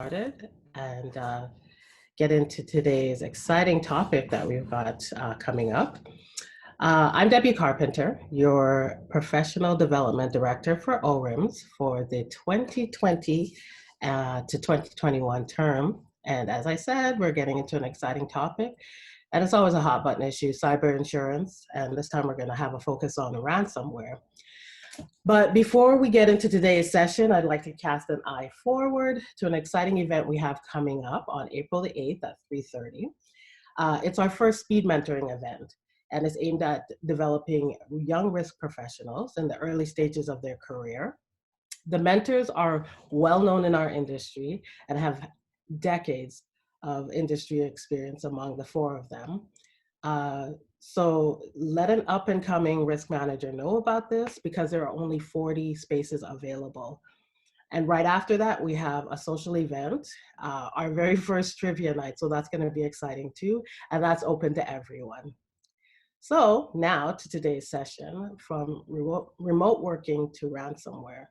Started and get into today's exciting topic that we've got coming up. I'm Debbie Carpenter, your Professional Development Director for ORIMS for the 2020 to 2021 term. And as I said, we're getting into an exciting topic. And it's always a hot button issue, cyber insurance. And this time we're going to have a focus on ransomware. But before we get into today's session, I'd like to cast an eye forward to an exciting event we have coming up on April the 8th at 3:30. It's our first speed mentoring event, and it's aimed at developing young risk professionals in the early stages of their career. The mentors are well known in our industry and have decades of industry experience among the four of them. So let an up and coming risk manager know about this because there are only 40 spaces available. And right after that, we have a social event, our very first trivia night. So that's going to be exciting too. And that's open to everyone. So now to today's session, from remote working to ransomware.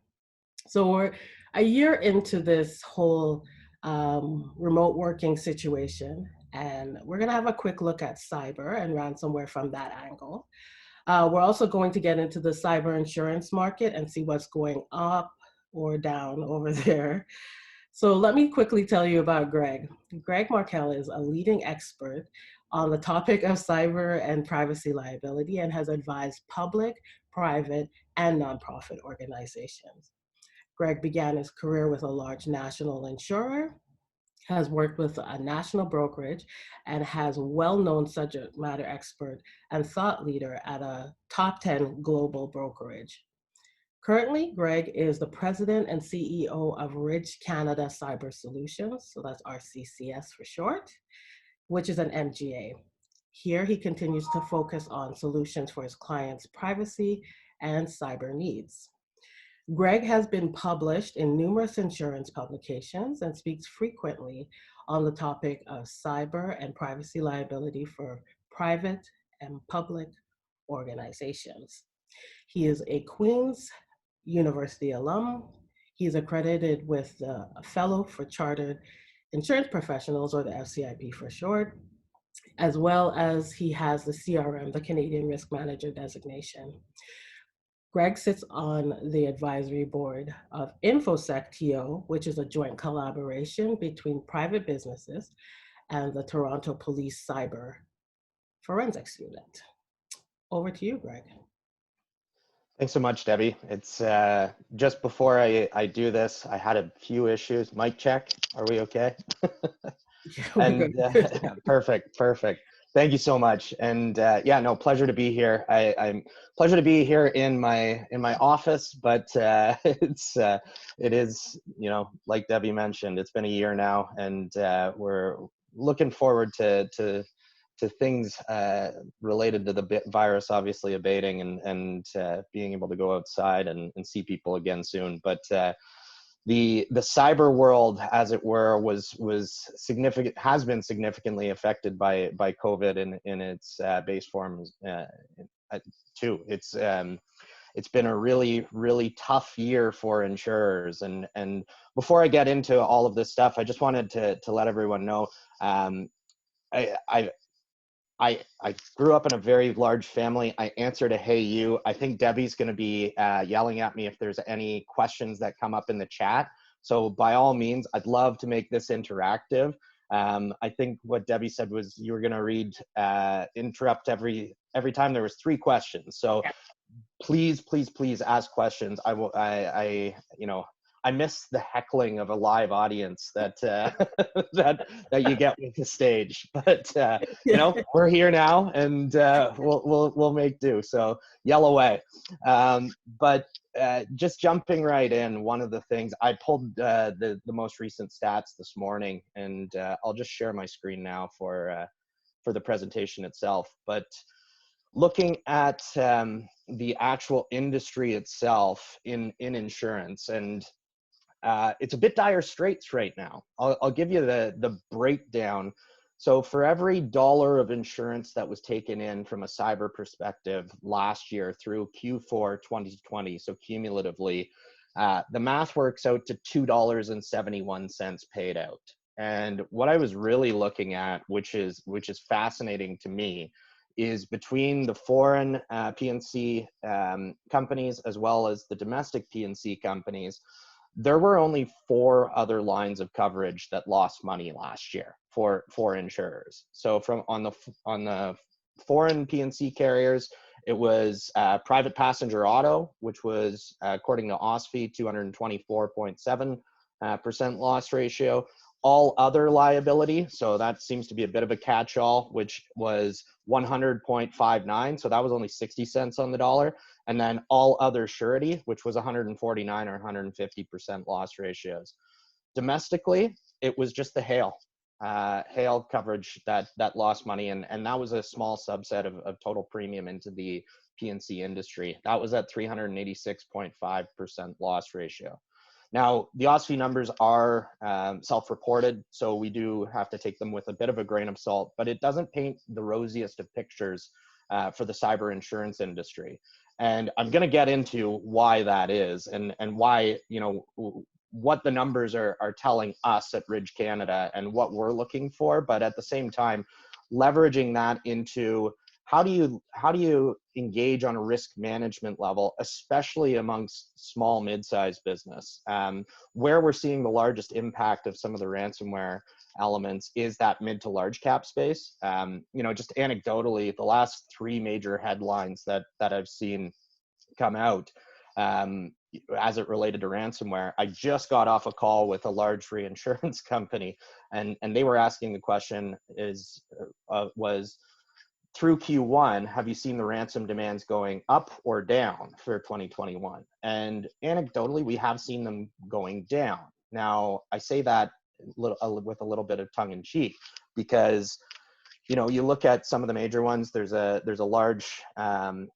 So we're a year into this whole remote working situation, and we're going to have a quick look at cyber and ransomware from that angle. We're also going to get into the cyber insurance market and see what's going up or down over there. So let me quickly tell you about Greg. Greg Markell is a leading expert on the topic of cyber and privacy liability and has advised public, private, and nonprofit organizations. Greg began his career with a large national insurer, has worked with a national brokerage, and has well-known subject matter expert and thought leader at a top 10 global brokerage. Currently, Greg is the president and CEO of Ridge Canada Cyber Solutions, so that's RCCS for short, which is an MGA. Here, he continues to focus on solutions for his clients' privacy and cyber needs. Greg has been published in numerous insurance publications and speaks frequently on the topic of cyber and privacy liability for private and public organizations. He is a Queen's University alum. He is accredited with the Fellow for Chartered Insurance Professionals, or the FCIP for short, as well as he has the CRM, the Canadian Risk Manager designation. Greg sits on the advisory board of InfoSec TO, which is a joint collaboration between private businesses and the Toronto Police Cyber Forensics Unit. Over to you, Greg. Thanks so much, Debbie. It's just before I do this, I had a few issues. Mic check. Are we okay? And perfect. Thank you so much. And yeah, no, pleasure to be here. I'm pleasure to be here in my office, but it is, you know, like Debbie mentioned, it's been a year now, and we're looking forward to things related to the virus obviously abating and being able to go outside and see people again soon. But the cyber world, as it were, was significant, has been significantly affected by COVID in its base forms too. It's been a really tough year for insurers, and before I get into all of this stuff, I just wanted to let everyone know I grew up in a very large family. I answer to hey you. I think Debbie's going to be yelling at me if there's any questions that come up in the chat. So by all means, I'd love to make this interactive. I think what Debbie said was you were going to interrupt every time there was 3 questions. So please ask questions. I miss the heckling of a live audience that that you get with the stage, but you know, we're here now, and we'll make do. So yell away. But just jumping right in, one of the things I pulled the most recent stats this morning, and I'll just share my screen now for the presentation itself. But looking at the actual industry itself in insurance, and it's a bit dire straits right now. I'll give you the breakdown. So for every dollar of insurance that was taken in from a cyber perspective last year through Q4 2020, so cumulatively, the math works out to $2.71 paid out. And what I was really looking at, which is fascinating to me, is between the foreign P&C companies as well as the domestic P&C companies, there were only 4 other lines of coverage that lost money last year for insurers. So on the foreign P&C carriers, it was private passenger auto, which was, according to OSFI, 224.7% loss ratio. All other liability, so that seems to be a bit of a catch-all, which was 100.59, so that was only 60 cents on the dollar. And then all other surety, which was 149 or 150% loss ratios. Domestically, it was just the hail coverage that lost money, and that was a small subset of total premium into the P&C industry. That was at 386.5% loss ratio. Now, the OSFI numbers are self-reported, so we do have to take them with a bit of a grain of salt, but it doesn't paint the rosiest of pictures for the cyber insurance industry. And I'm going to get into why that is, and why, you know, what the numbers are telling us at Ridge Canada and what we're looking for, but at the same time, leveraging that into how do you engage on a risk management level, especially amongst small, mid-sized business? Where we're seeing the largest impact of some of the ransomware elements is that mid to large cap space. You know, just anecdotally, the last 3 major headlines that I've seen come out as it related to ransomware, I just got off a call with a large reinsurance company, and they were asking the question was, through Q1, have you seen the ransom demands going up or down for 2021? And anecdotally, we have seen them going down. Now, I say that with a little bit of tongue in cheek, because, you know, you look at some of the major ones. There's a large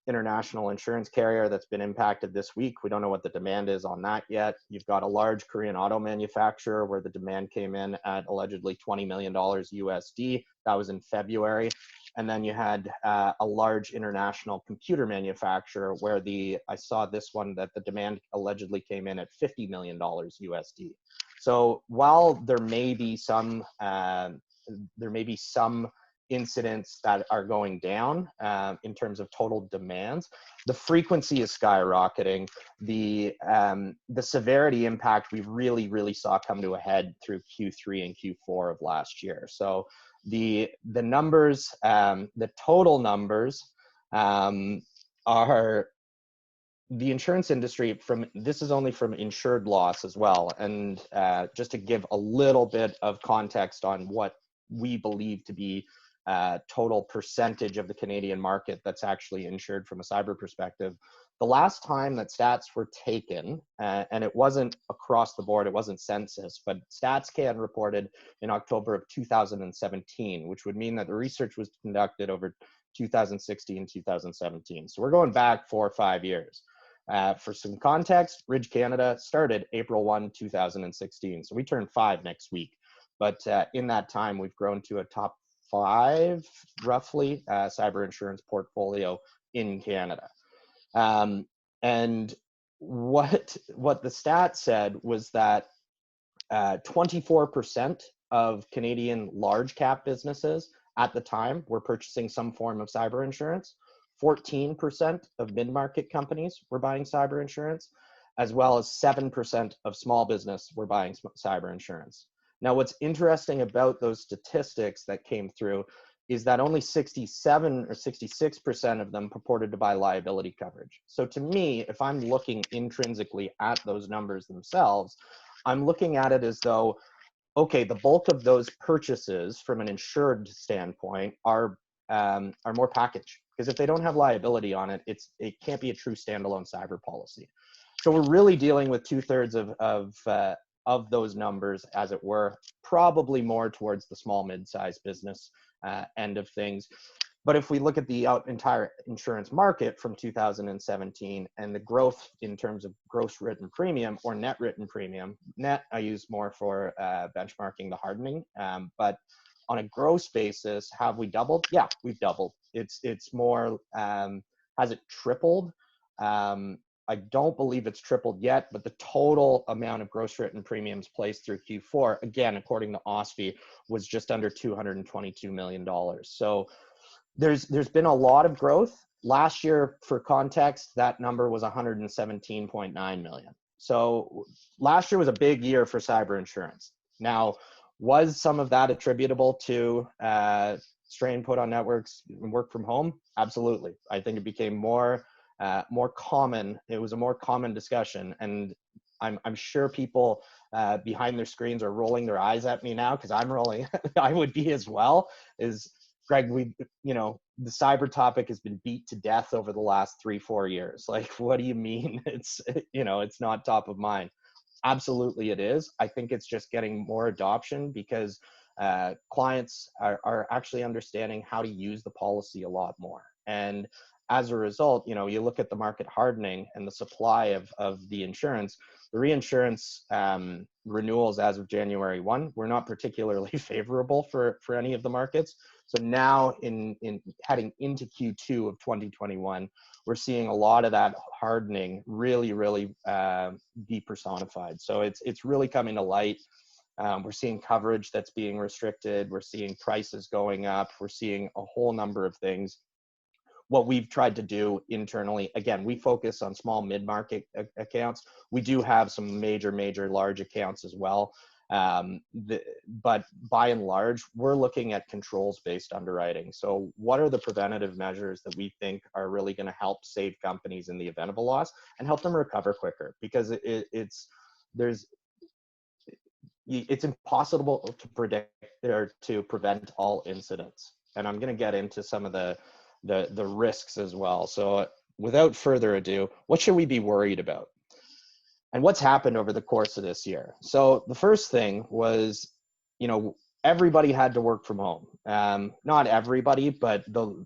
international insurance carrier that's been impacted this week. We don't know what the demand is on that yet. You've got a large Korean auto manufacturer where the demand came in at allegedly $20 million USD. That was in February. And then you had a large international computer manufacturer where I saw this one that the demand allegedly came in at $50 million USD. So while there may be some incidents that are going down in terms of total demands, the frequency is skyrocketing. The severity impact we really saw come to a head through Q3 and Q4 of last year. So the numbers, the total numbers are the insurance industry this is only from insured loss as well. And just to give a little bit of context on what we believe to be total percentage of the Canadian market that's actually insured from a cyber perspective. The last time that stats were taken, and it wasn't across the board, it wasn't census, but StatsCan reported in October of 2017, which would mean that the research was conducted over 2016, 2017. So we're going back 4 or 5 years. For some context, Ridge Canada started April 1, 2016. So we turn 5 next week. But in that time, we've grown to a top 5, roughly, cyber insurance portfolio in Canada. And what the stat said was that 24% of Canadian large cap businesses at the time were purchasing some form of cyber insurance. 14% of mid-market companies were buying cyber insurance, as well as 7% of small business were buying cyber insurance. Now, what's interesting about those statistics that came through is that only 67 or 66% of them purported to buy liability coverage. So to me, if I'm looking intrinsically at those numbers themselves, I'm looking at it as though, okay, the bulk of those purchases from an insured standpoint are more packaged. Because if they don't have liability on it, it can't be a true standalone cyber policy. So we're really dealing with 2/3 of those numbers, as it were, probably more towards the small mid-sized business end of things. But if we look at the entire insurance market from 2017 and the growth in terms of gross written premium or net written premium, net I use more for benchmarking the hardening, but on a gross basis, have we doubled? Yeah, we've doubled. It's more, has it tripled? I don't believe it's tripled yet, but the total amount of gross written premiums placed through Q4, again, according to OSFI, was just under $222 million. So there's been a lot of growth. Last year, for context, that number was 117.9 million. So last year was a big year for cyber insurance. Now, was some of that attributable to strain put on networks and work from home? Absolutely. I think it became more common. It was a more common discussion, and I'm sure people behind their screens are rolling their eyes at me now, because I'm rolling. I would be as well. Greg, the cyber topic has been beat to death over the last 3-4 years. Like, what do you mean it's not top of mind? Absolutely it is. I think it's just getting more adoption because clients are actually understanding how to use the policy a lot more. And as a result, you look at the market hardening and the supply of the insurance, the reinsurance renewals as of January 1 were not particularly favorable for any of the markets. So now in heading into Q2 of 2021, we're seeing a lot of that hardening really be personified. So it's really coming to light. We're seeing coverage that's being restricted. We're seeing prices going up. We're seeing a whole number of things. What we've tried to do internally, again, we focus on small mid-market accounts. We do have some major large accounts as well. But by and large, we're looking at controls-based underwriting. So what are the preventative measures that we think are really going to help save companies in the event of a loss and help them recover quicker? Because it's impossible to predict or to prevent all incidents. And I'm going to get into some of the risks as well. So without further ado, what should we be worried about? And what's happened over the course of this year? So the first thing was, everybody had to work from home. Not everybody, but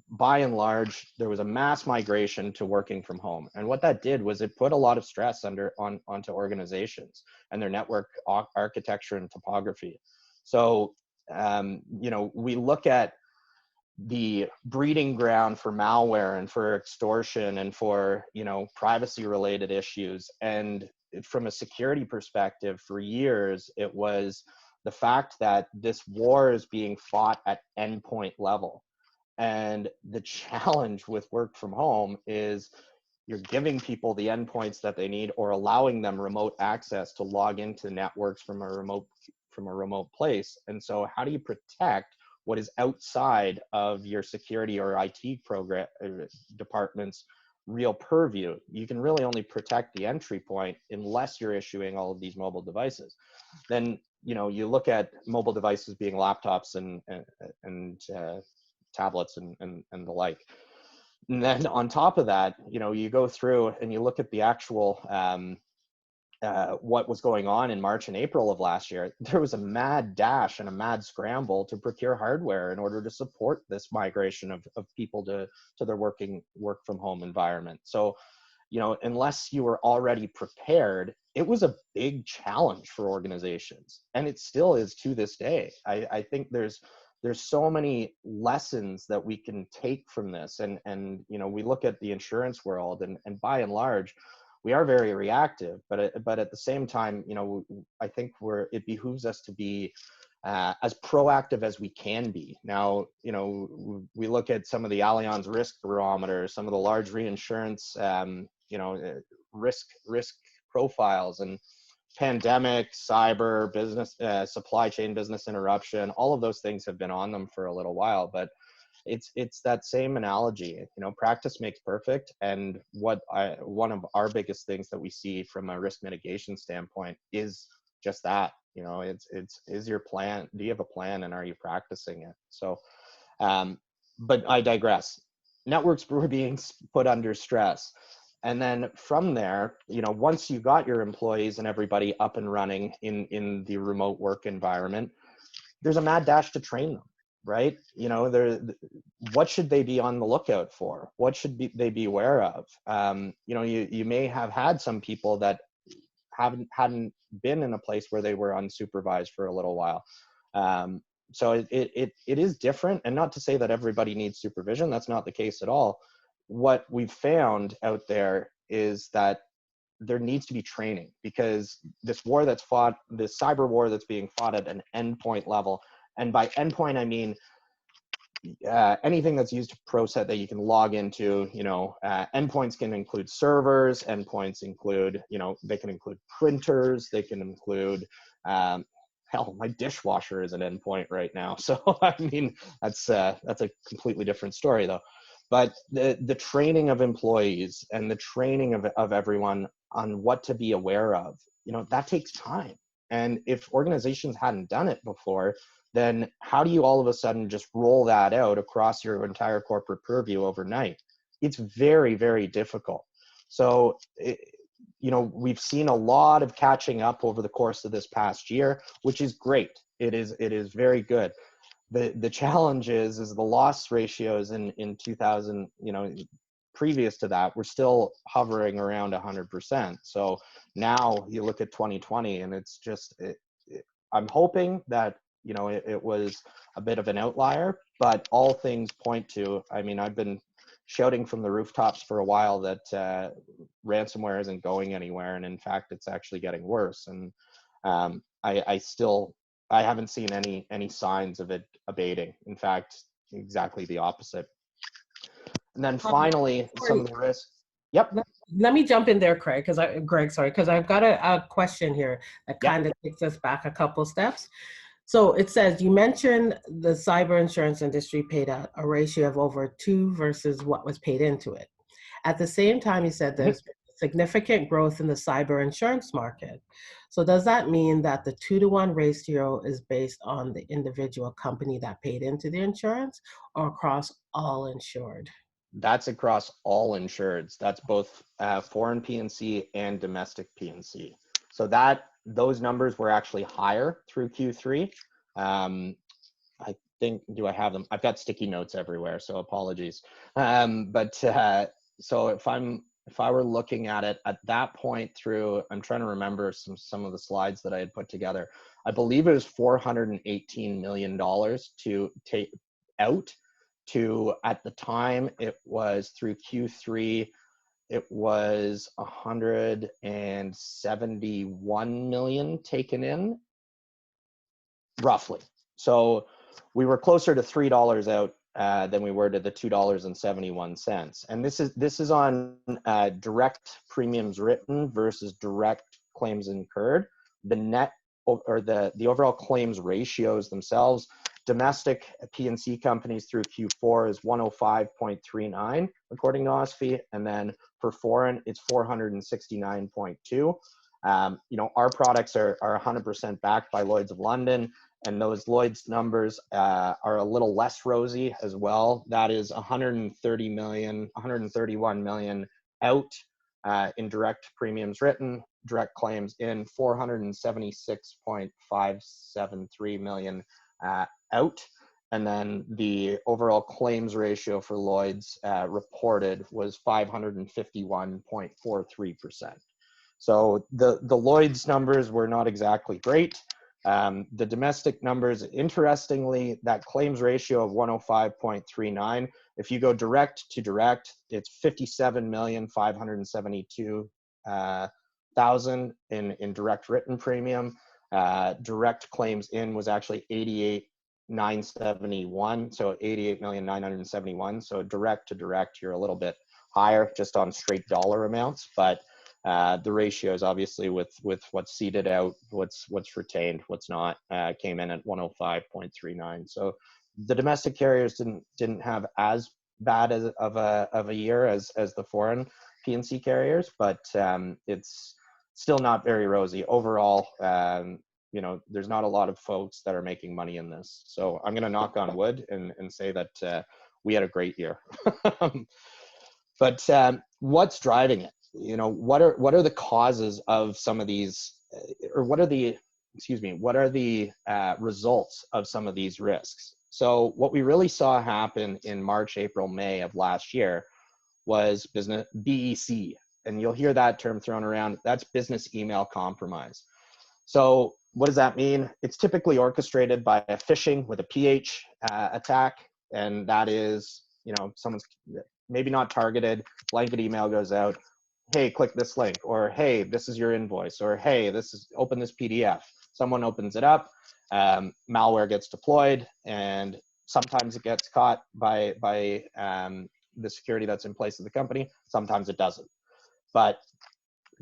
by and large, there was a mass migration to working from home. And what that did was it put a lot of stress onto organizations and their network architecture and topography. So, we look at the breeding ground for malware and for extortion and for privacy related issues. And from a security perspective, for years it was the fact that this war is being fought at endpoint level. And the challenge with work from home is you're giving people the endpoints that they need or allowing them remote access to log into networks from a remote place. And so how do you protect what is outside of your security or IT program department's real purview? You can really only protect the entry point unless you're issuing all of these mobile devices. Then, you look at mobile devices being laptops and tablets and the like. And then on top of that, you go through and you look at the actual what was going on in March and April of last year. There was a mad dash and a mad scramble to procure hardware in order to support this migration of people to their work from home environment. So, unless you were already prepared, it was a big challenge for organizations, and it still is to this day. I think there's so many lessons that we can take from this, and we look at the insurance world, and by and large, we are very reactive, but at the same time, I think it behooves us to be as proactive as we can be. Now, we look at some of the Allianz risk barometer, some of the large reinsurance, risk profiles, and pandemic, cyber, business, supply chain business interruption. All of those things have been on them for a little while, but it's that same analogy. Practice makes perfect. And one of our biggest things that we see from a risk mitigation standpoint is just that. Is your plan? Do you have a plan, and are you practicing it? So, but I digress. Networks were being put under stress. And then from there, once you got your employees and everybody up and running in the remote work environment, there's a mad dash to train them. Right? What should they be on the lookout for? What should they be aware of? You may have had some people that hadn't been in a place where they were unsupervised for a little while. So it is different, and not to say that everybody needs supervision. That's not the case at all. What we've found out there is that there needs to be training, because this war that's fought, this cyber war that's being fought at an endpoint level, and by endpoint, I mean anything that's used to process that you can log into. Endpoints can include servers, endpoints include, they can include printers, they can include, hell, my dishwasher is an endpoint right now. So, I mean, that's a completely different story though. But the training of employees and the training of everyone on what to be aware of, that takes time. And if organizations hadn't done it before, then how do you all of a sudden just roll that out across your entire corporate purview overnight? It's very, very difficult. So, we've seen a lot of catching up over the course of this past year, which is great. It is very good. The challenge is the loss ratios in 2000, previous to that, we're still hovering around 100%. So now you look at 2020 and it's just, I'm hoping that, it was a bit of an outlier, but all things point to, I mean, I've been shouting from the rooftops for a while that ransomware isn't going anywhere. And in fact, it's actually getting worse. And I haven't seen any signs of it abating. In fact, exactly the opposite. And then finally, some of the risks. Yep. Let me jump in there, Craig, because I've got a question here that kind of takes us back a couple steps. So it says, you mentioned the cyber insurance industry paid out a ratio of over 2 versus what was paid into it. At the same time, you said there's significant growth in the cyber insurance market. So does that mean that the 2-to-1 ratio is based on the individual company that paid into the insurance, or across all insured? That's across all insureds. That's both foreign P&C and domestic P&C. So those numbers were actually higher through Q3. I think, do I have them? I've got sticky notes everywhere, so apologies. So if I were looking at it at that point through, I'm trying to remember some of the slides that I had put together. I believe it was $418 million to take out to, at the time, it was through Q3, it was 171 million taken in, roughly. So we were closer to $3 out than we were to the $2.71. And this is on direct premiums written versus direct claims incurred. The net, or the overall claims ratios themselves, domestic P&C companies through Q4 is 105.39 according to OSFI, and then for foreign it's 469.2. Our products are 100% backed by Lloyd's of London, and those Lloyd's numbers are a little less rosy as well. That is 131 million out in direct premiums written, direct claims in 476.573 million out. And then the overall claims ratio for Lloyd's reported was 551.43%. So the Lloyd's numbers were not exactly great. The domestic numbers, interestingly, that claims ratio of 105.39, if you go direct to direct, it's 57,572,000 in direct written premium. Direct claims in was actually 88,971, so 88,971. So direct to direct, you're a little bit higher just on straight dollar amounts, but the ratios, obviously, with what's seeded out, what's retained, what's not, came in at 105.39. So the domestic carriers didn't have as bad of a year as the foreign P&C carriers, but it's still not very rosy overall. There's not a lot of folks that are making money in this. So I'm going to knock on wood and say that we had a great year. But what's driving it? What are the causes of some of these, or what are the results of some of these risks? So what we really saw happen in March, April, May of last year was business BEC, and you'll hear that term thrown around. That's business email compromise. So what does that mean? It's typically orchestrated by a phishing with a PH attack, and that is, someone's maybe not targeted, blanket email goes out. hey, click this link, or hey, this is your invoice, or hey, open this PDF. Someone opens it up, malware gets deployed, and sometimes it gets caught by the security that's in place of the company. Sometimes it doesn't. But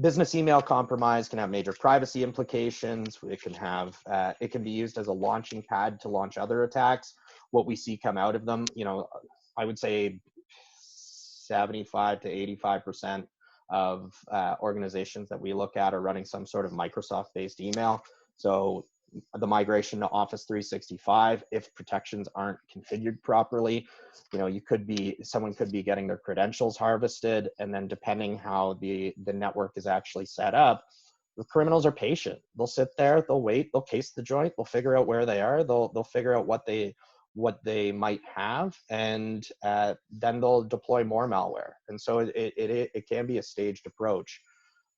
business email compromise can have major privacy implications. It can be used as a launching pad to launch other attacks. What we see come out of them, I would say 75 to 85% of organizations that we look at are running some sort of Microsoft-based email. So the migration to Office 365, if protections aren't configured properly, someone could be getting their credentials harvested, and then depending how the network is actually set up, the criminals are patient. They'll sit there, they'll wait, they'll case the joint, they'll figure out where they are, they'll figure out what they might have, and then they'll deploy more malware. And so it can be a staged approach.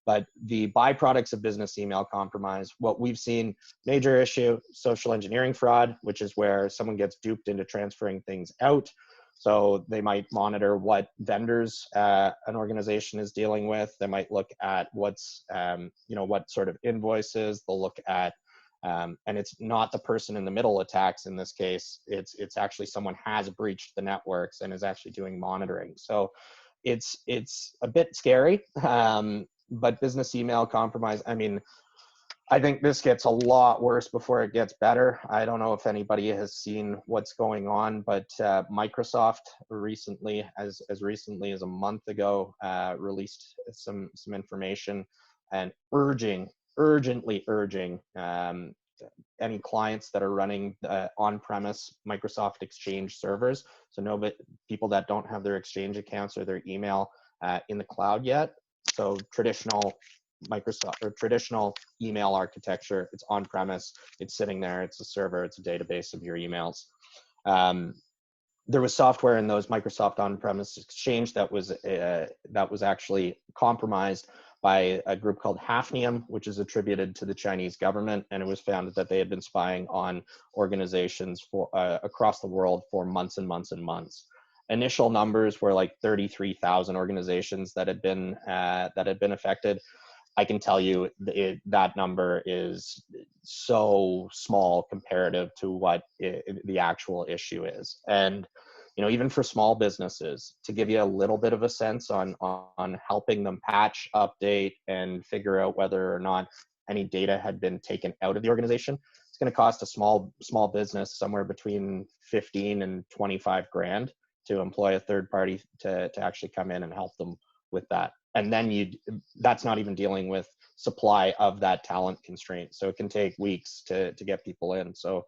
But the byproducts of business email compromise, what we've seen, major issue, social engineering fraud, which is where someone gets duped into transferring things out. So they might monitor what vendors an organization is dealing with. They might look at what sort of invoices. They'll look at, and it's not the person in the middle attacks in this case. It's actually someone has breached the networks and is actually doing monitoring. So it's a bit scary. But business email compromise, I think this gets a lot worse before it gets better. I don't know if anybody has seen what's going on, but Microsoft recently, as recently as a month ago, released some information and urgently urging any clients that are running on-premise Microsoft Exchange servers. So people that don't have their Exchange accounts or their email in the cloud yet. So traditional Microsoft or traditional email architecture, it's on-premise, it's sitting there, it's a server, it's a database of your emails. There was software in those Microsoft on-premise Exchange that was actually compromised by a group called Hafnium, which is attributed to the Chinese government, and it was found that they had been spying on organizations across the world for months and months and months. Initial numbers were like 33,000 organizations that had been affected. I can tell you that number is so small comparative to what the actual issue is. And even for small businesses, to give you a little bit of a sense on helping them patch, update, and figure out whether or not any data had been taken out of the organization, it's going to cost a small business somewhere between 15 and 25 grand to employ a third party to actually come in and help them with that. And then that's not even dealing with supply of that talent constraint. So it can take weeks to get people in. So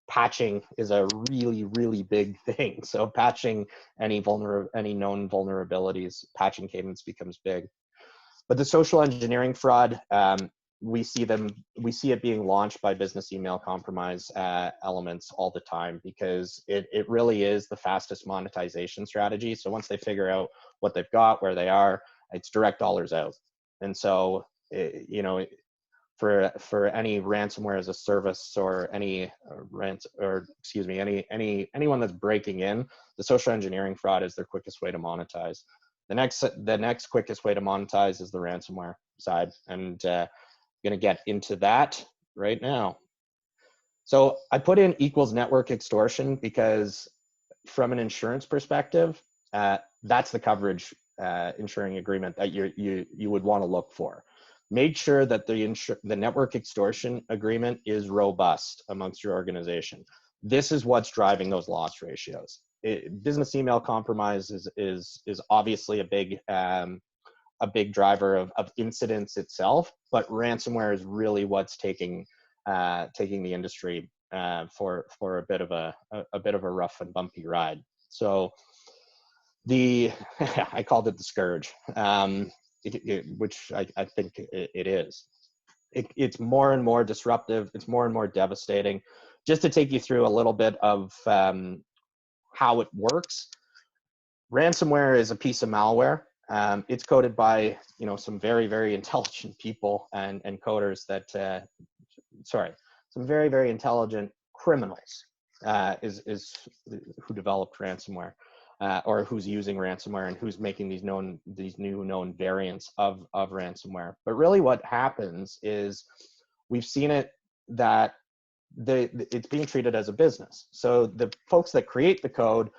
patching is a really, really big thing. So patching any known vulnerabilities, patching cadence becomes big. But the social engineering fraud, we see it being launched by business email compromise elements all the time, because it really is the fastest monetization strategy. So once they figure out what they've got, where they are, it's direct dollars out. And so, for any ransomware as a service or anyone that's breaking in, the social engineering fraud is their quickest way to monetize. The next quickest way to monetize is the ransomware side, and I'm going to get into that right now. So I put in equals network extortion because from an insurance perspective, that's the coverage insuring agreement that you would want to look for. Make sure that the network extortion agreement is robust amongst your organization. This is what's driving those loss ratios. Business email compromise is obviously a big driver of incidents itself, but ransomware is really what's taking the industry for a bit of a rough and bumpy ride. So I called it the scourge, which I think it is. It's more and more disruptive. It's more and more devastating. Just to take you through a little bit of how it works, ransomware is a piece of malware. It's coded by some very, very intelligent people and coders some very, very intelligent criminals is who developed ransomware. or who's using ransomware and who's making these new known variants of ransomware. But really what happens is we've seen it that it's being treated as a business. So the folks that create the code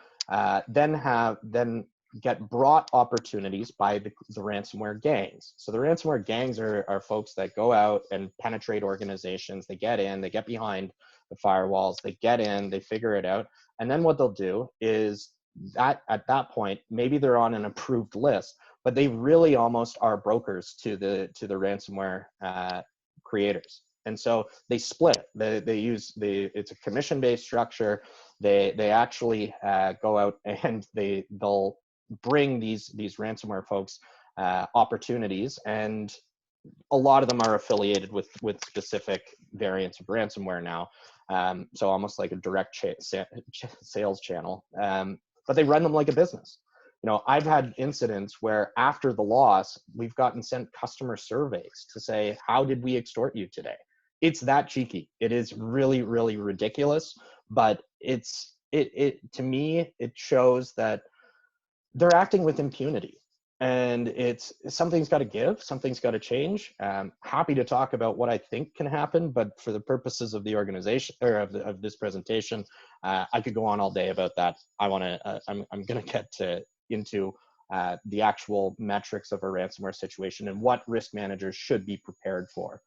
then get brought opportunities by the ransomware gangs. So the ransomware gangs are folks that go out and penetrate organizations. They get in, they get behind the firewalls, they get in, they figure it out. And then what they'll do is that at that point, maybe they're on an approved list, but they really almost are brokers to the ransomware creators. And so they split it. It's a commission-based structure. They actually go out and they'll bring these ransomware folks opportunities, and a lot of them are affiliated with specific variants of ransomware now. So almost like a direct sales channel, but they run them like a business. You know, I've had incidents where after the loss, we've gotten sent customer surveys to say, how did we extort you today? It's that cheeky. It is really, really ridiculous, but to me, it shows that they're acting with impunity, and something's got to give, something's got to change. Happy to talk about what I think can happen, but for the purposes of the organization or of this presentation, I could go on all day about that. I'm going to get into the actual metrics of a ransomware situation and what risk managers should be prepared for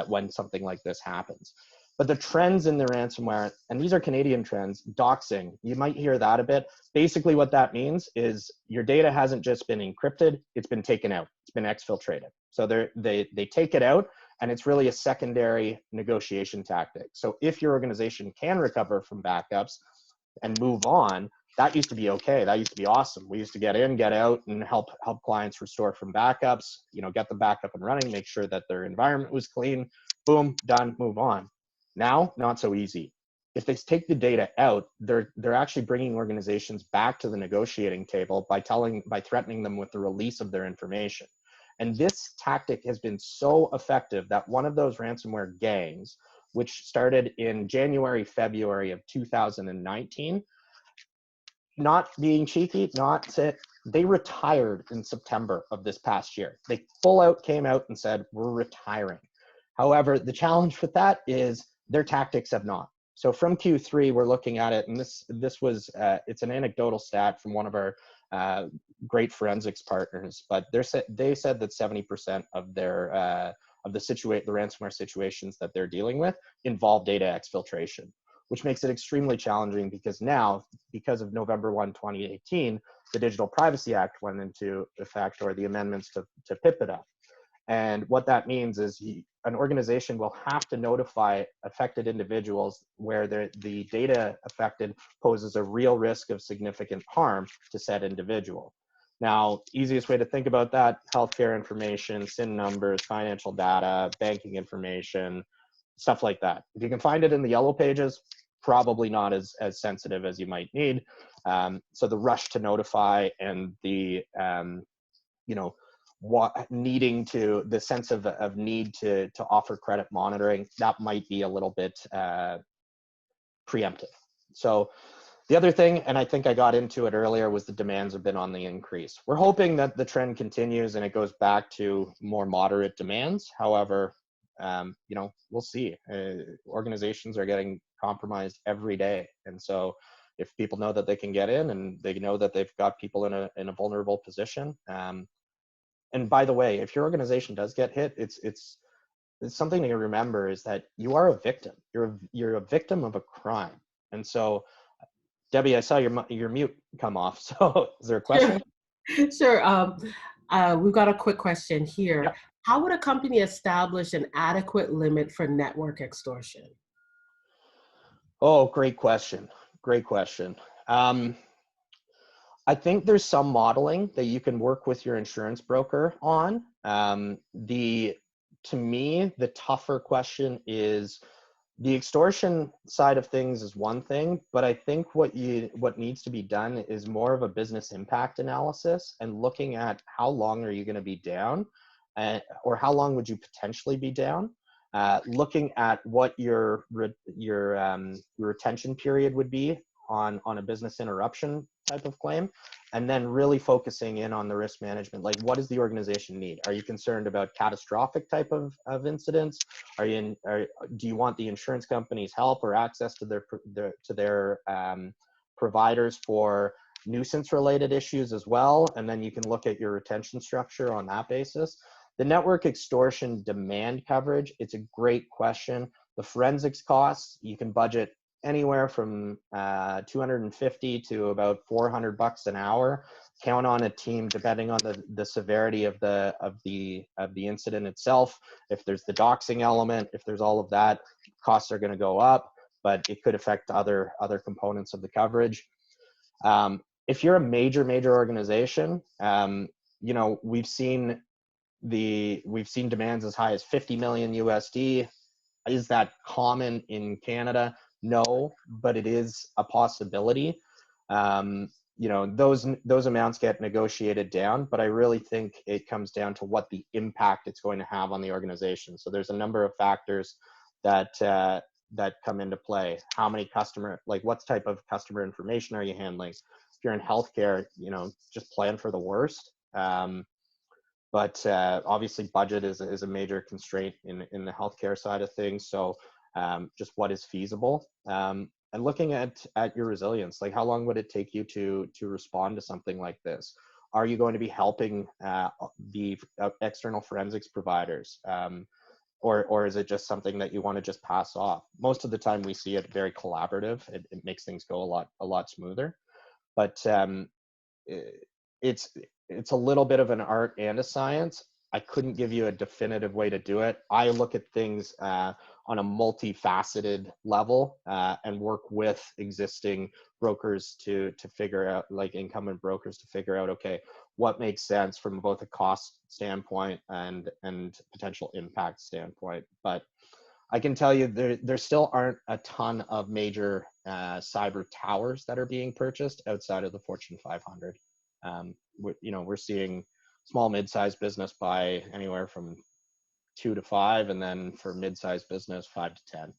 when something like this happens. But the trends in the ransomware, and these are Canadian trends, doxing, you might hear that a bit. Basically what that means is your data hasn't just been encrypted, it's been taken out, it's been exfiltrated. So they take it out, and it's really a secondary negotiation tactic. So if your organization can recover from backups and move on, that used to be okay. That used to be awesome. We used to get in, get out, and help clients restore from backups, you know, get the backup and running, make sure that their environment was clean, boom, done, move on. Now, not so easy. If they take the data out, they're actually bringing organizations back to the negotiating table by threatening them with the release of their information. And this tactic has been so effective that one of those ransomware gangs, which started in January, February of 2019, not being cheeky, they retired in September of this past year. They full out came out and said, we're retiring. However, the challenge with that is their tactics have not. So from Q3, we're looking at it, and this was, it's an anecdotal stat from one of our great forensics partners, but they said that 70% of the ransomware situations that they're dealing with involve data exfiltration, which makes it extremely challenging because now, because of November 1, 2018, the Digital Privacy Act went into effect, or the amendments to PIP it up. And what that means is an organization will have to notify affected individuals where the data affected poses a real risk of significant harm to said individual. Now, easiest way to think about that, healthcare information, SIN numbers, financial data, banking information, stuff like that. If you can find it in the yellow pages, probably not as sensitive as you might need. So the rush to notify and the, the sense of need to offer credit monitoring, that might be a little bit preemptive. So the other thing, and I think I got into it earlier, was the demands have been on the increase. We're hoping that the trend continues and it goes back to more moderate demands. However, we'll see. Organizations are getting compromised every day. And so if people know that they can get in and they know that they've got people in a vulnerable position, and by the way, if your organization does get hit, it's something to remember is that you are a victim. You're a victim of a crime. And so, Debbie, I saw your mute come off. So, is there a question? Sure. We've got a quick question here. Yep. How would a company establish an adequate limit for network extortion? Oh, great question. Great question. I think there's some modeling that you can work with your insurance broker on. To me, the tougher question is the extortion side of things is one thing, but I think what needs to be done is more of a business impact analysis and looking at how long are you going to be down, or how long would you potentially be down. Looking at what your retention period would be on a business interruption type of claim, and then really focusing in on the risk management. Like, what does the organization need? Are you concerned about catastrophic type of incidents? Do you want the insurance company's help or access to their providers for nuisance related issues as well? And then you can look at your retention structure on that basis. The network extortion demand coverage, it's a great question. The forensics costs, you can budget anywhere from 250 to about $400 an hour. Count on a team depending on the severity of the incident itself. If there's the doxing element, if there's all of that, costs are going to go up, but it could affect other components of the coverage. If you're a major organization, you know, we've seen demands as high as 50 million USD. Is that common in Canada? No, but it is a possibility. You know, those amounts get negotiated down, but I really think it comes down to what the impact it's going to have on the organization. So there's a number of factors that come into play. How many what type of customer information are you handling? If you're in healthcare, you know, just plan for the worst. But obviously budget is a major constraint in the healthcare side of things. So just what is feasible, and looking at your resilience, like how long would it take you to respond to something like this? Are you going to be helping the external forensics providers? Or is it just something that you want to just pass off? Most of the time we see it very collaborative. It makes things go a lot smoother. But it's a little bit of an art and a science. I couldn't give you a definitive way to do it. I look at things on a multifaceted level and work with existing brokers to figure out, like incumbent brokers, to figure out, okay, what makes sense from both a cost standpoint and potential impact standpoint. But I can tell you there still aren't a ton of major cyber towers that are being purchased outside of the Fortune 500. We're seeing small mid-sized business buy anywhere from 2 to 5, and then for mid-sized business 5 to 10.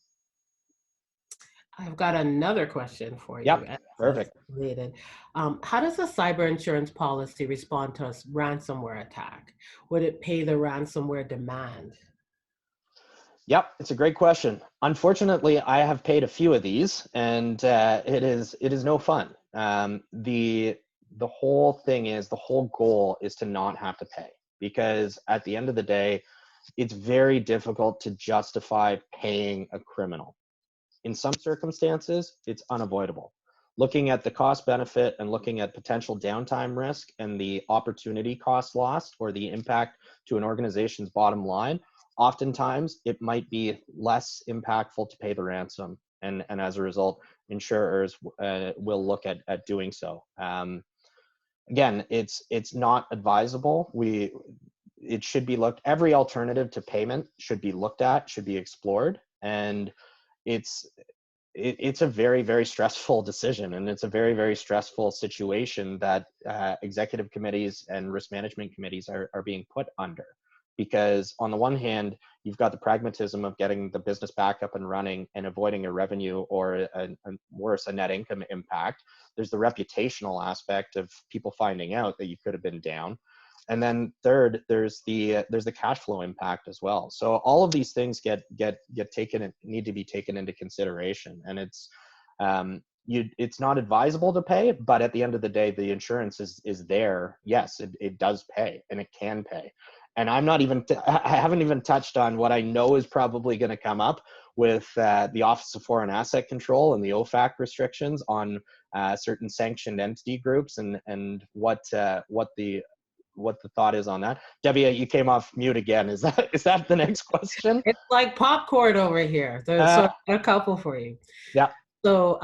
I've got another question for you. Yep, perfect. Related. How does a cyber insurance policy respond to a ransomware attack? Would it pay the ransomware demand? Yep, it's a great question. Unfortunately, I have paid a few of these, and it is no fun. The whole thing is, the whole goal is to not have to pay, because at the end of the day, it's very difficult to justify paying a criminal. In some circumstances, it's unavoidable. Looking at the cost benefit and looking at potential downtime risk and the opportunity cost lost or the impact to an organization's bottom line, oftentimes it might be less impactful to pay the ransom. And as a result, insurers will look at doing so. Again, it's not advisable. It should be every alternative to payment should be looked at, should be explored. And it's a very, very stressful decision, and it's a very, very stressful situation that executive committees and risk management committees are being put under. Because on the one hand, you've got the pragmatism of getting the business back up and running and avoiding a revenue or a net income impact. There's the reputational aspect of people finding out that you could have been down. And then third, there's the cash flow impact as well. So all of these things need to be taken into consideration. And it's not advisable to pay, but at the end of the day, the insurance is there. Yes, it does pay, and it can pay. And I haven't even touched on what I know is probably going to come up with the Office of Foreign Asset Control and the OFAC restrictions on certain sanctioned entity groups, and what the thought is on that. Debbie, you came off mute again. Is that the next question? It's like popcorn over here. There's a couple for you. Yeah. So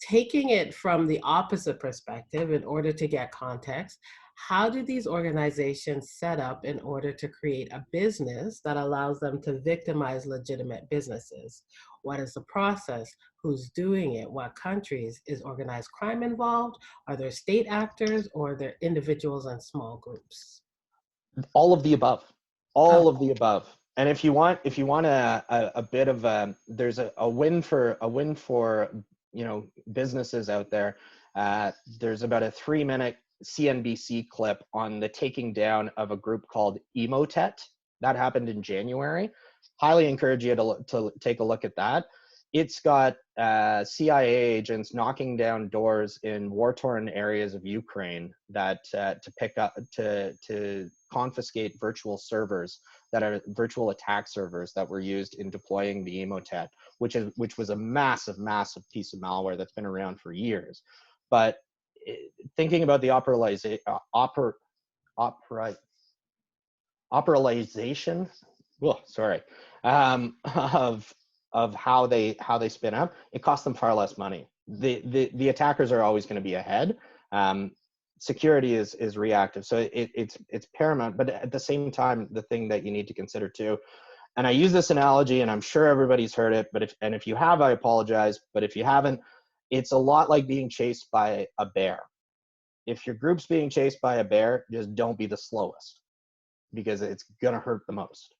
taking it from the opposite perspective, in order to get context, how do these organizations set up in order to create a business that allows them to victimize legitimate businesses? What is the process? Who's doing it? What countries? Is organized crime involved? Are there state actors, or are there individuals and small groups? All of the above. All of the above. And if you want a bit of there's a win for businesses out there. There's about a 3-minute CNBC clip on the taking down of a group called Emotet. That happened in January. Highly encourage you to take a look at that. It's got CIA agents knocking down doors in war-torn areas of Ukraine that to confiscate virtual servers that are virtual attack servers that were used in deploying the Emotet, which was a massive piece of malware that's been around for years. But thinking about the operalization, of how they spin up, it costs them far less money. The attackers are always going to be ahead. Security is reactive, so it's paramount. But at the same time, the thing that you need to consider too, and I use this analogy, and I'm sure everybody's heard it, but if you have, I apologize. But if you haven't, it's a lot like being chased by a bear. If your group's being chased by a bear, just don't be the slowest, because it's gonna hurt the most.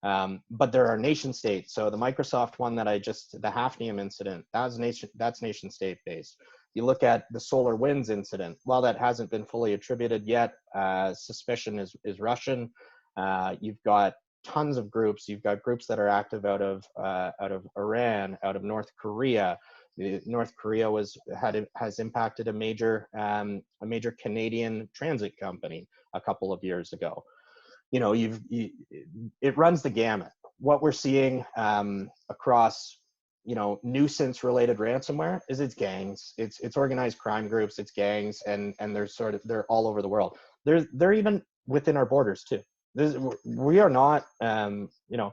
But there are nation states. So the Microsoft one that the Hafnium incident, that's nation state based. You look at the SolarWinds incident. While that hasn't been fully attributed yet, suspicion is Russian. You've got tons of groups. You've got groups that are active out of Iran, out of North Korea. North Korea has impacted a major Canadian transit company a couple of years ago. You know, it runs the gamut. What we're seeing across, you know, nuisance related ransomware is it's gangs, it's organized crime groups, it's gangs, and they're all over the world. They're even within our borders too. We are not, you know,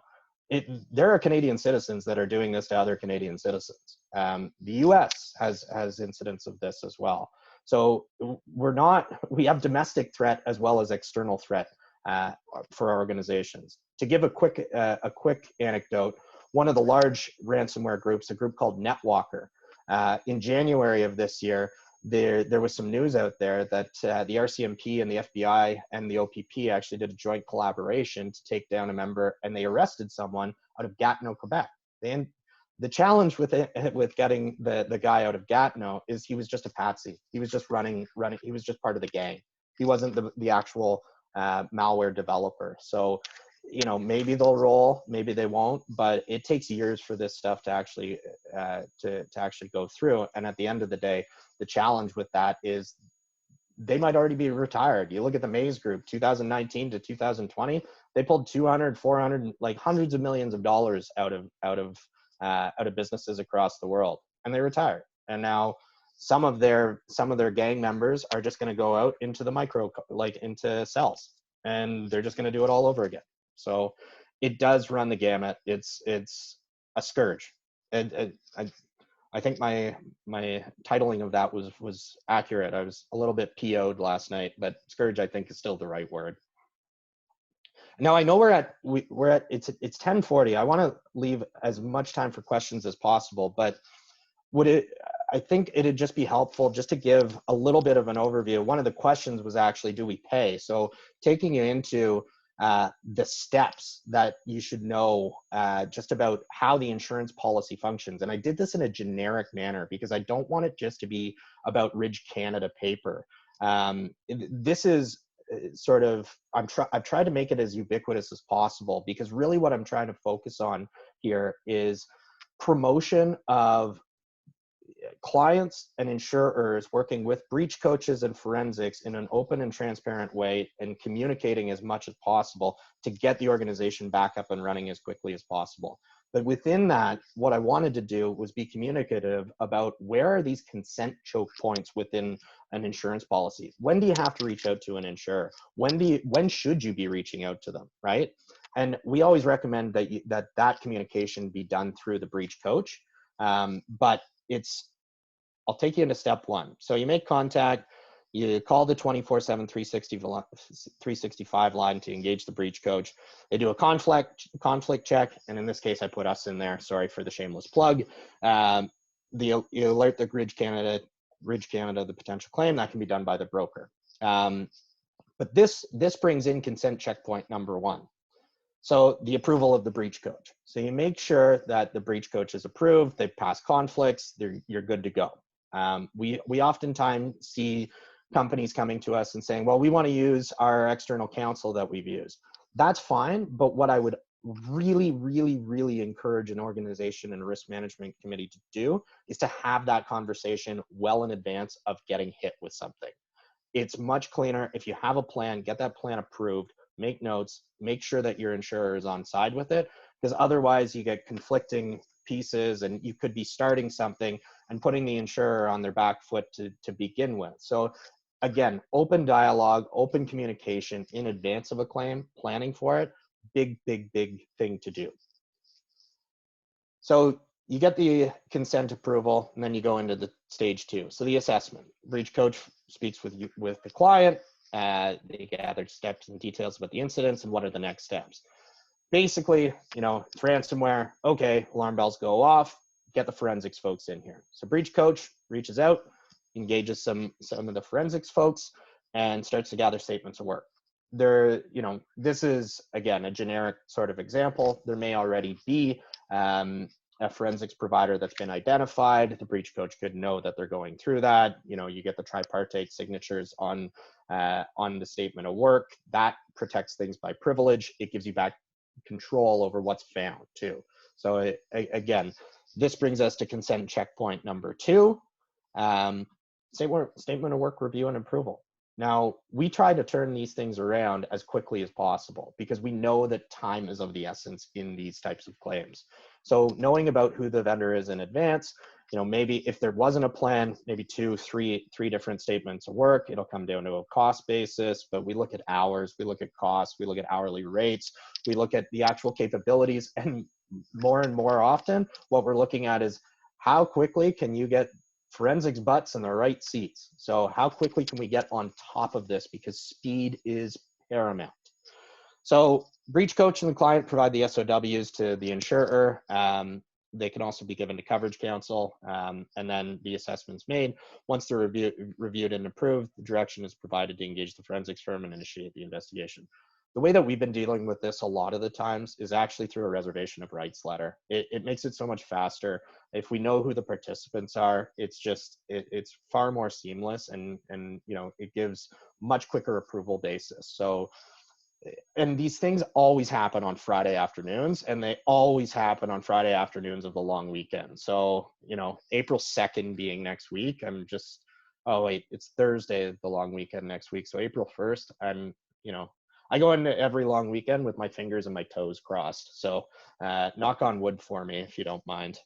there are Canadian citizens that are doing this to other Canadian citizens. The US has incidents of this as well. So we have domestic threat as well as external threat for our organizations. To give a quick anecdote, one of the large ransomware groups, a group called NetWalker, in January of this year, there was some news out there that the RCMP and the FBI and the OPP actually did a joint collaboration to take down a member, and they arrested someone out of Gatineau, Quebec. The challenge with getting the guy out of Gatineau is he was just a patsy. He was just running. He was just part of the gang. He wasn't the actual malware developer. So, you know, maybe they'll roll, maybe they won't, but it takes years for this stuff to actually go through. And at the end of the day, the challenge with that is they might already be retired. You look at the Maze Group, 2019 to 2020, they pulled 200, 400, like hundreds of millions of dollars out of businesses across the world, and they retired. And now some of their gang members are just going to go out into into cells, and they're just going to do it all over again. So it does run the gamut. It's a scourge. And I think my titling of that was accurate. I was a little bit PO'd last night, but scourge I think is still the right word. Now I know we're at it's 10:40. I want to leave as much time for questions as possible, but I think it'd just be helpful just to give a little bit of an overview. One of the questions was actually, do we pay? So taking you into the steps that you should know just about how the insurance policy functions. And I did this in a generic manner because I don't want it just to be about Ridge Canada paper. This is sort of, I've tried to make it as ubiquitous as possible, because really what I'm trying to focus on here is promotion of clients and insurers working with breach coaches and forensics in an open and transparent way, and communicating as much as possible to get the organization back up and running as quickly as possible. But within that, what I wanted to do was be communicative about where are these consent choke points within an insurance policy. When do you have to reach out to an insurer? When should you be reaching out to them, right? And we always recommend that communication be done through the breach coach. But I'll take you into step one. So you make contact, you call the 24/7 365 line to engage the breach coach. They do a conflict check, and in this case, I put us in there. Sorry for the shameless plug. You alert the Ridge Canada the potential claim. That can be done by the broker. But this brings in consent checkpoint number one. So the approval of the breach coach. So you make sure that the breach coach is approved, they've passed conflicts, you're good to go. We oftentimes see companies coming to us and saying, well, we want to use our external counsel that we've used. That's fine, but what I would really, really, really encourage an organization and a risk management committee to do is to have that conversation well in advance of getting hit with something. It's much cleaner if you have a plan, get that plan approved, make notes, make sure that your insurer is on side with it, because otherwise you get conflicting pieces and you could be starting something and putting the insurer on their back foot to begin with. So again, open dialogue, open communication in advance of a claim, planning for it, big, big, big thing to do. So you get the consent approval, and then you go into the stage 2. So the assessment. Breach coach speaks with the client. They gather steps and details about the incidents and what are the next steps. Basically, you know, it's ransomware. Okay, alarm bells go off. Get the forensics folks in here. So breach coach reaches out, engages some of the forensics folks, and starts to gather statements of work. There, you know, this is again a generic sort of example. There may already be a forensics provider that's been identified. The breach coach could know that they're going through that. You know, you get the tripartite signatures on the statement of work. That protects things by privilege. It gives you back control over what's found too. So again, this brings us to consent checkpoint number 2. Statement of work review and approval. Now, we try to turn these things around as quickly as possible because we know that time is of the essence in these types of claims. So knowing about who the vendor is in advance, you know, maybe if there wasn't a plan, maybe 2, 3 different statements of work, it'll come down to a cost basis, but we look at hours, we look at costs, we look at hourly rates, we look at the actual capabilities, and more often, what we're looking at is how quickly can you get forensics butts in the right seats. So how quickly can we get on top of this, because speed is paramount. So breach coach and the client provide the SOWs to the insurer. They can also be given to coverage counsel, and then the assessment's made. Once they're reviewed and approved, the direction is provided to engage the forensics firm and initiate the investigation. The way that we've been dealing with this a lot of the times is actually through a reservation of rights letter. It makes it so much faster. If we know who the participants are, it's far more seamless, and you know, it gives much quicker approval basis. So, and these things always happen on Friday afternoons, and they always happen on Friday afternoons of the long weekend. So, you know, April 2nd being next week, oh wait, it's Thursday, the long weekend next week. So April 1st, I go into every long weekend with my fingers and my toes crossed. So knock on wood for me if you don't mind.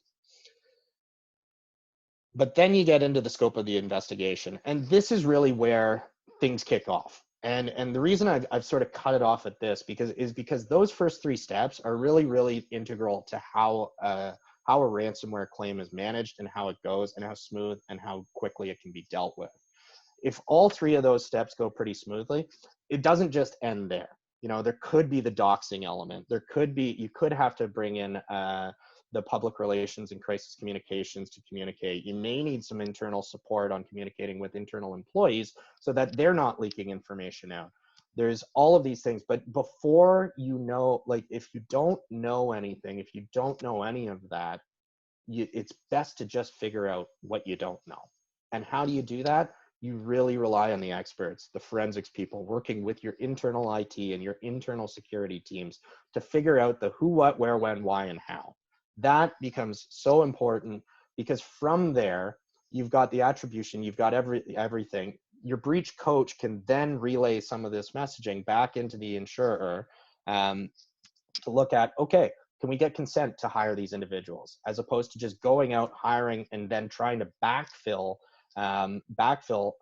But then you get into the scope of the investigation. And this is really where things kick off. And the reason I've sort of cut it off at this is because those first 3 steps are really, really integral to how a ransomware claim is managed and how it goes and how smooth and how quickly it can be dealt with. If all 3 of those steps go pretty smoothly, it doesn't just end there. You know, there could be the doxing element. You could have to bring in the public relations and crisis communications to communicate. You may need some internal support on communicating with internal employees so that they're not leaking information out. There's all of these things, but before you know, like if you don't know anything, if you don't know any of that, it's best to just figure out what you don't know. And how do you do that? You really rely on the experts, the forensics people working with your internal IT and your internal security teams to figure out the who, what, where, when, why, and how. That becomes so important because from there, you've got the attribution, you've got everything. Your breach coach can then relay some of this messaging back into the insurer to look at, okay, can we get consent to hire these individuals, as opposed to just going out, hiring, and then trying to backfill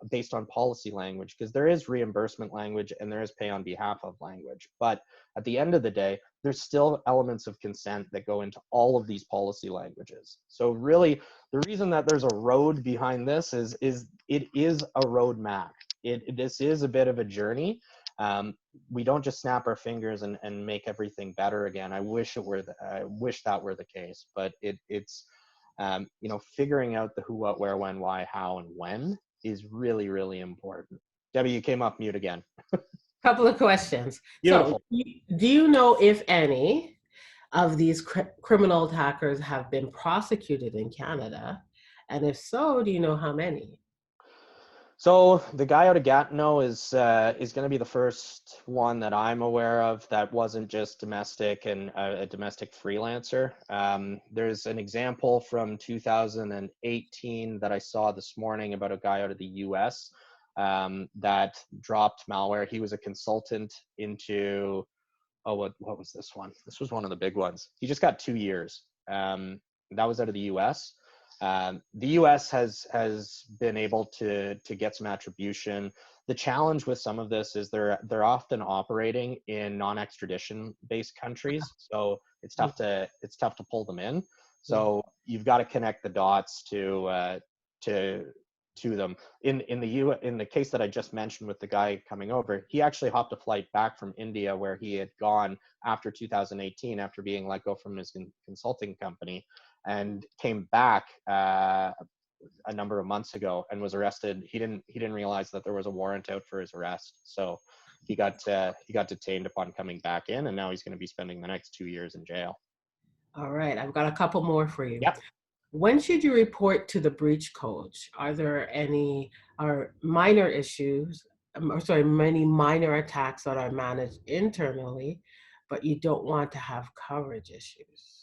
based on policy language, because there is reimbursement language and there is pay on behalf of language. But at the end of the day, there's still elements of consent that go into all of these policy languages. So really, the reason that there's a road behind this is it is a roadmap. This is a bit of a journey. We don't just snap our fingers and make everything better again. I wish that were the case, but it's figuring out the who, what, where, when, why, how, and when is really, really important. Debbie, you came off mute again. Couple of questions. Beautiful. So, do you know if any of these criminal attackers have been prosecuted in Canada? And if so, do you know how many? So the guy out of Gatineau is going to be the first one that I'm aware of that wasn't just domestic and a domestic freelancer. There's an example from 2018 that I saw this morning about a guy out of the US that dropped malware. He was a consultant into, oh, what was this one? This was one of the big ones. He just got 2 years. That was out of the US. The US has been able to get some attribution. The challenge with some of this is they're often operating in non-extradition based countries, so it's tough to pull them in. Yeah. So you've got to connect the dots to them. In the case that I just mentioned with the guy coming over, he actually hopped a flight back from India where he had gone after 2018 after being let go from his consulting company, and came back a number of months ago and was arrested. He didn't realize that there was a warrant out for his arrest, so he got detained upon coming back in, and now he's going to be spending the next 2 years in jail. All right, I've got a couple more for you. Yep. When should you report to the breach coach? Are there any minor issues, or sorry, many minor attacks that are managed internally, but you don't want to have coverage issues?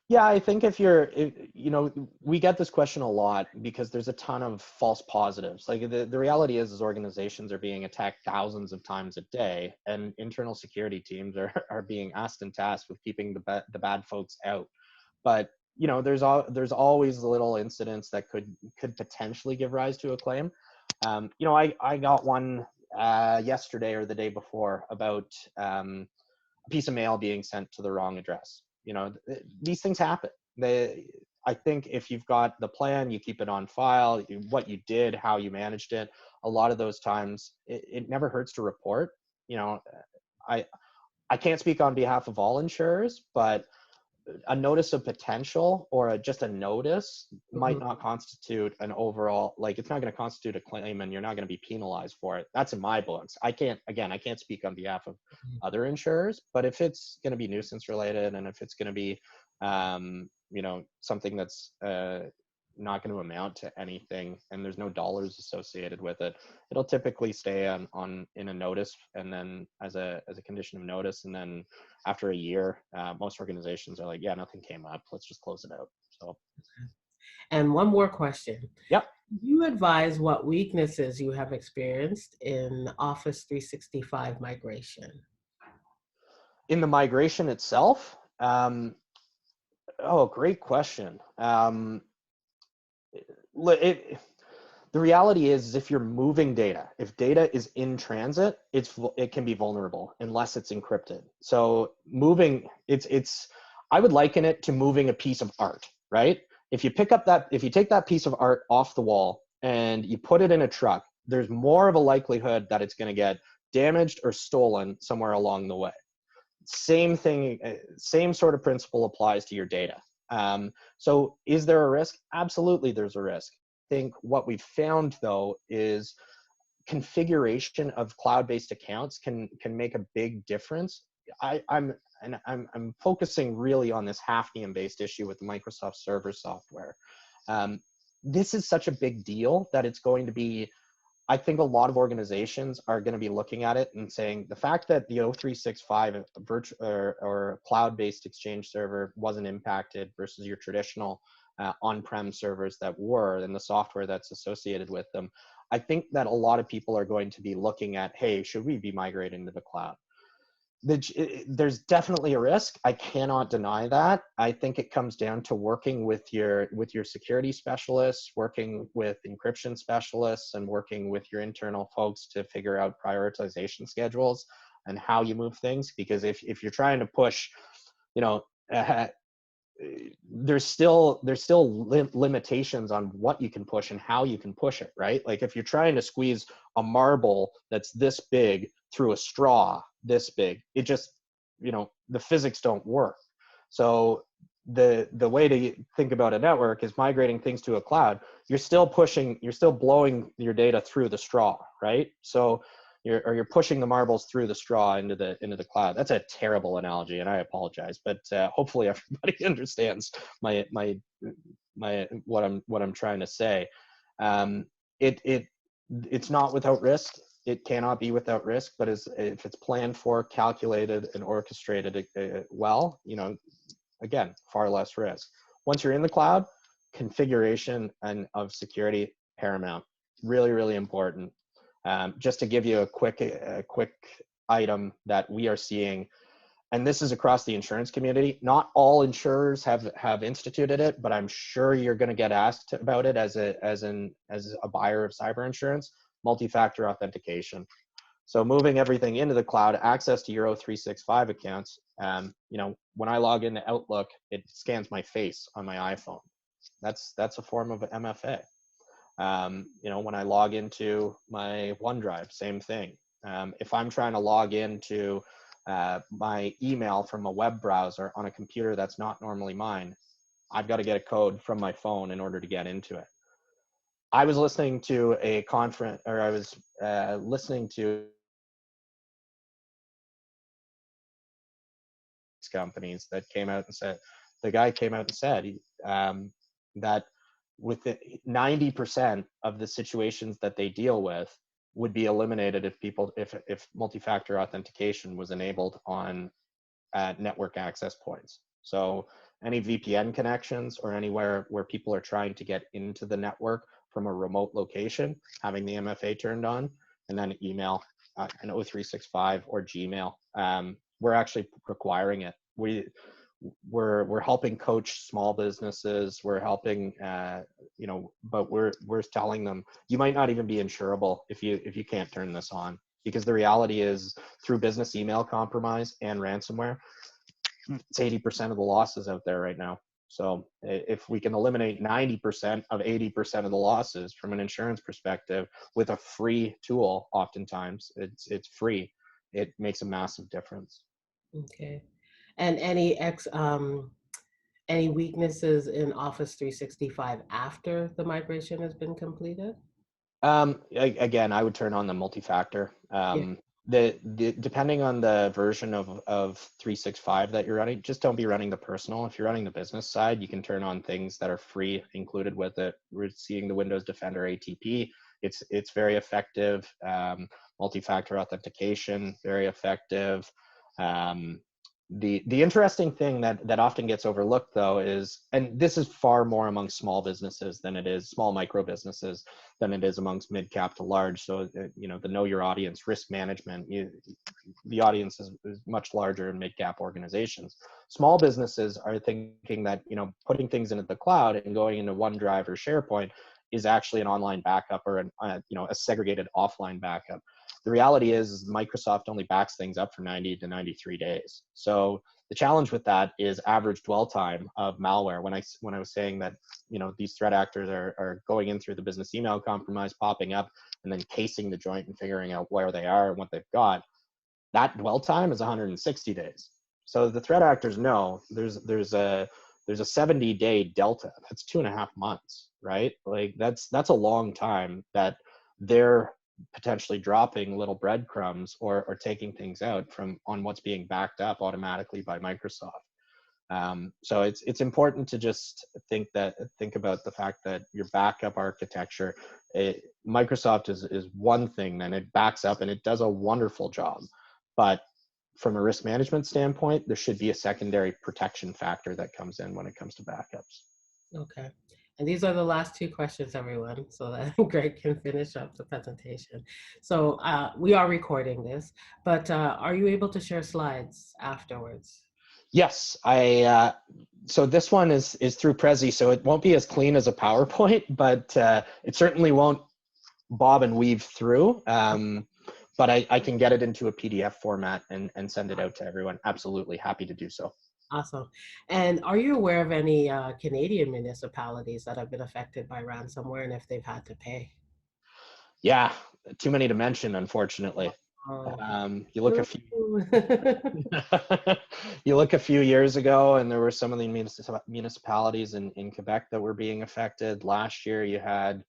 Yeah, I think we get this question a lot because there's a ton of false positives. Like the reality is organizations are being attacked thousands of times a day, and internal security teams are being asked and tasked with keeping the bad folks out. But there's always little incidents that could potentially give rise to a claim. I got one yesterday or the day before about a piece of mail being sent to the wrong address. These things happen. I think if you've got the plan, you keep it on file, what you did, how you managed it. A lot of those times, it never hurts to report. I I can't speak on behalf of all insurers, but a notice of potential or just a notice might Mhm. not constitute an overall, like it's not going to constitute a claim and you're not going to be penalized for it. That's in my books. I can't speak on behalf of other insurers, but if it's going to be nuisance related and if it's going to be, something that's not going to amount to anything and there's no dollars associated with it, it'll typically stay on in a notice and then as a condition of notice, and then after a year, most organizations are like, yeah, nothing came up, let's just close it out. So And one more question. yep. You advise what weaknesses you have experienced in Office 365 migration. In the migration itself, oh, great question. The reality is if you're moving data, if data is in transit, it can be vulnerable unless it's encrypted. So moving, I would liken it to moving a piece of art, right? If you take that piece of art off the wall and you put it in a truck, there's more of a likelihood that it's going to get damaged or stolen somewhere along the way. Same thing, same sort of principle applies to your data. So is there a risk? Absolutely, there's a risk. I think what we've found though is configuration of cloud-based accounts can make a big difference. I'm focusing really on this Hafnium-based issue with the Microsoft Server software. This is such a big deal that it's going to be, I think a lot of organizations are going to be looking at it and saying the fact that the O365 virtual or cloud-based Exchange server wasn't impacted versus your traditional on-prem servers that were, and the software that's associated with them. I think that a lot of people are going to be looking at, hey, should we be migrating to the cloud? There's definitely a risk. I cannot deny that. I think it comes down to working with your security specialists, working with encryption specialists, and working with your internal folks to figure out prioritization schedules and how you move things. Because if you're trying to push, there's still limitations on what you can push and how you can push it, right? Like if you're trying to squeeze a marble that's this big through a straw this big, it just, the physics don't work. So the way to think about a network is migrating things to a cloud. You're still blowing your data through the straw, right? So you're pushing the marbles through the straw into the cloud. That's a terrible analogy, and I apologize, but hopefully everybody understands my what I'm trying to say. Um, it's not without risk. It cannot be without risk, but if it's planned for, calculated, and orchestrated well, again, far less risk. Once you're in the cloud, configuration and of security paramount. Really, really important. Just to give you a quick item that we are seeing, and this is across the insurance community. Not all insurers have instituted it, but I'm sure you're going to get asked about it as a buyer of cyber insurance. Multi-factor authentication. So moving everything into the cloud, access to your O365 accounts. When I log into Outlook, it scans my face on my iPhone. That's a form of MFA. When I log into my OneDrive, same thing. If I'm trying to log into my email from a web browser on a computer that's not normally mine, I've got to get a code from my phone in order to get into it. I was listening to a conference, or I was listening to companies that came out and said, the guy came out and said that with 90% of the situations that they deal with would be eliminated if multi-factor authentication was enabled on network access points. So any VPN connections or anywhere where people are trying to get into the network from a remote location, having the MFA turned on, and then email, an O365 or Gmail. We're actually requiring it. We're helping coach small businesses. We're helping, but we're telling them you might not even be insurable if you can't turn this on, because the reality is through business email compromise and ransomware, it's 80% of the losses out there right now. So if we can eliminate 90% of 80% of the losses from an insurance perspective with a free tool, oftentimes it's free, it makes a massive difference. Okay. And any weaknesses in Office 365 after the migration has been completed? Again, I would turn on the multi-factor. Yeah. Depending on the version of 365 that you're running, just don't be running the personal. If you're running the business side, you can turn on things that are free included with it. We're seeing the Windows Defender ATP. It's very effective. Multi-factor authentication, very effective. The interesting thing that often gets overlooked though is, and this is far more among small businesses than it is small micro businesses than it is amongst mid cap to large. So the know your audience, risk management, the audience is much larger in mid cap organizations. Small businesses are thinking that putting things into the cloud and going into OneDrive or SharePoint is actually an online backup or a segregated offline backup. The reality is Microsoft only backs things up for 90 to 93 days. So the challenge with that is average dwell time of malware. When I was saying that these threat actors are going in through the business email compromise, popping up, and then casing the joint and figuring out where they are and what they've got, that dwell time is 160 days. So the threat actors know there's a 70-day delta. That's 2.5 months, right? Like that's a long time that they're potentially dropping little breadcrumbs or taking things out on what's being backed up automatically by Microsoft. So it's important to just think about the fact that your backup architecture, Microsoft is one thing, then it backs up and it does a wonderful job. But from a risk management standpoint, there should be a secondary protection factor that comes in when it comes to backups. Okay. And these are the last two questions, everyone, so that Greg can finish up the presentation. So we are recording this, but are you able to share slides afterwards? Yes, so this one is through Prezi, so it won't be as clean as a PowerPoint, but it certainly won't bob and weave through. But I can get it into a PDF format and send it out to everyone. Absolutely happy to do so. Awesome. And are you aware of any Canadian municipalities that have been affected by ransomware and if they've had to pay? Yeah, too many to mention, unfortunately. Oh. You look a few years ago, and there were some of the municipalities in Quebec that were being affected. Last year, you had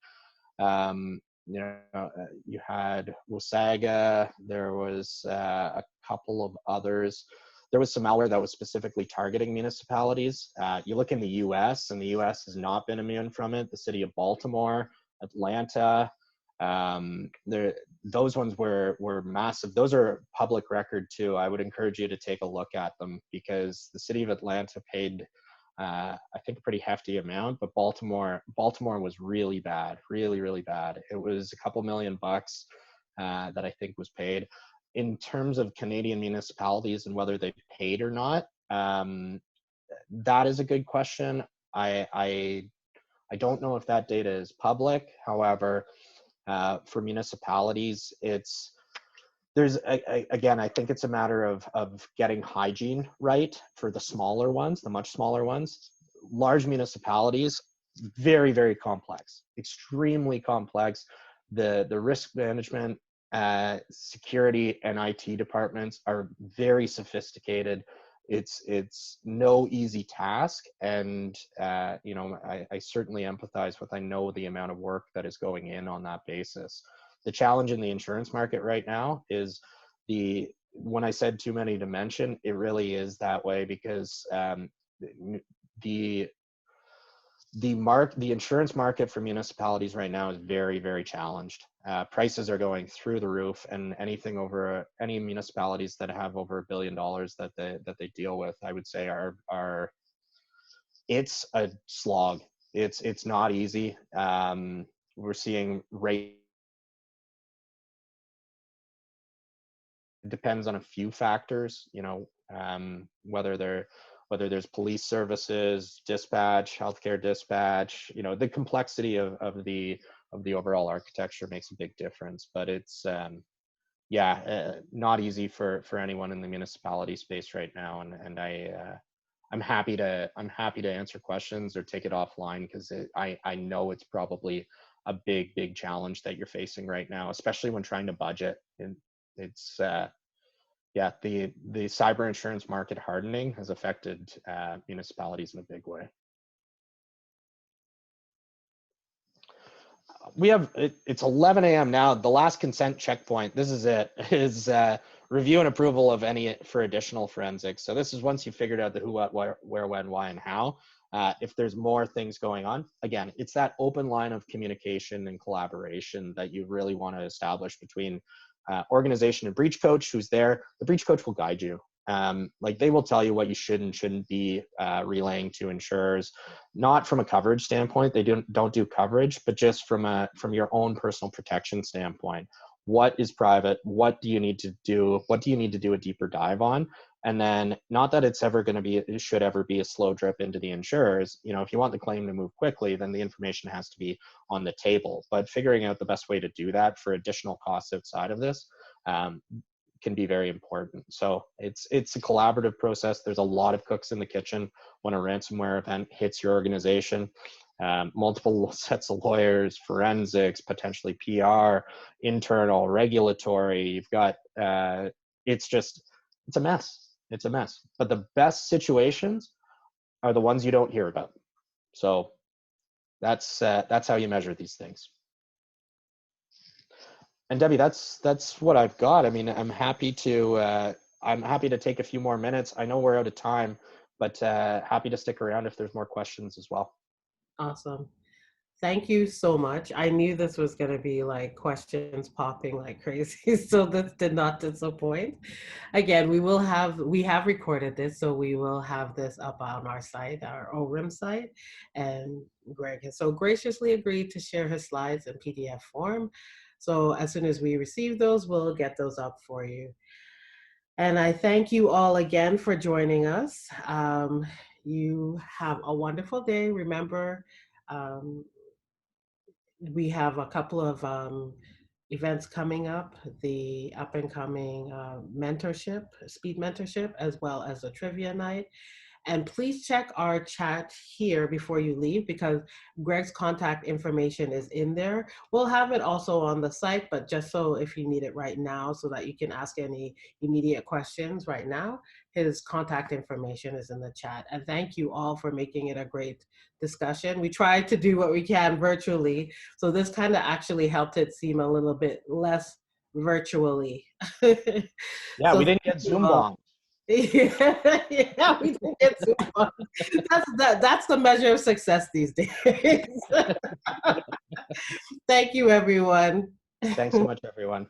you had Wasaga. There was a couple of others. there was some malware that was specifically targeting municipalities. You look in the US, and the US has not been immune from it. The city of Baltimore, Atlanta, those ones were massive. Those are public record too. I would encourage you to take a look at them, because the city of Atlanta paid, I think, a pretty hefty amount, but Baltimore was really bad, really bad. It was a couple $1 million that I think was paid. In terms of Canadian municipalities and whether they paid or not, that is a good question. I don't know if that data is public. However, for municipalities, again, I think it's a matter of getting hygiene right for the smaller ones, the much smaller ones. Large municipalities, very complex, extremely complex. The risk management, security, and IT departments are very sophisticated. It's no easy task, and you know, I certainly empathize with, I know the amount of work that is going in on that basis. The challenge in the insurance market right now is when I said too many to mention, it really is that way, because the insurance market for municipalities right now is very challenged. Prices are going through the roof, and any municipalities that have over $1 billion that they deal with, I would say it's a slog. It's not easy. We're seeing rate. It depends on a few factors, you know, whether there's police services, dispatch, healthcare dispatch, you know, the complexity of the overall architecture makes a big difference. But it's not easy for anyone in the municipality space right now. And I'm happy to answer questions or take it offline, because I know it's probably a big challenge that you're facing right now, especially when trying to budget. And it's the cyber insurance market hardening has affected municipalities in a big way. It's 11 a.m. now. The last consent checkpoint, this is it, is review and approval of any for additional forensics. So this is once you've figured out the who, what, where, when, why, and how. If there's more things going on, again, it's that open line of communication and collaboration that you really want to establish between organization and breach coach who's there. The breach coach will guide you. Like, they will tell you what you should and shouldn't be relaying to insurers, not from a coverage standpoint. They don't do coverage, but just from your own personal protection standpoint. What is private? What do you need to do? What do you need to do a deeper dive on? And then, not that it should ever be a slow drip into the insurers. You know, if you want the claim to move quickly, then the information has to be on the table. But figuring out the best way to do that for additional costs outside of this can be very important. So it's a collaborative process. There's a lot of cooks in the kitchen when a ransomware event hits your organization. Multiple sets of lawyers, forensics, potentially PR, internal, regulatory. You've got it's a mess. It's a mess. But the best situations are the ones you don't hear about. So that's how you measure these things. And Debbie, that's what I've got. I mean, I'm happy to take a few more minutes. I know we're out of time, but happy to stick around if there's more questions as well. Awesome. Thank you so much. I knew this was going to be like questions popping like crazy, so this did not disappoint. Again, we have recorded this, so we will have this up on our site, our ORIMS site, and Greg has so graciously agreed to share his slides in PDF form. So as soon as we receive those, we'll get those up for you. And I thank you all again for joining us. You have a wonderful day. Remember, we have a couple of events coming up, the up and coming mentorship, speed mentorship, as well as a trivia night. And please check our chat here before you leave, because Greg's contact information is in there. We'll have it also on the site, but just so if you need it right now so that you can ask any immediate questions right now, his contact information is in the chat. And thank you all for making it a great discussion. We tried to do what we can virtually, so this kind of actually helped it seem a little bit less virtually. Yeah, So we didn't get Zoom bombed. Yeah, yeah, we didn't get too far. That's the measure of success these days. Thank you, everyone. Thanks so much, everyone.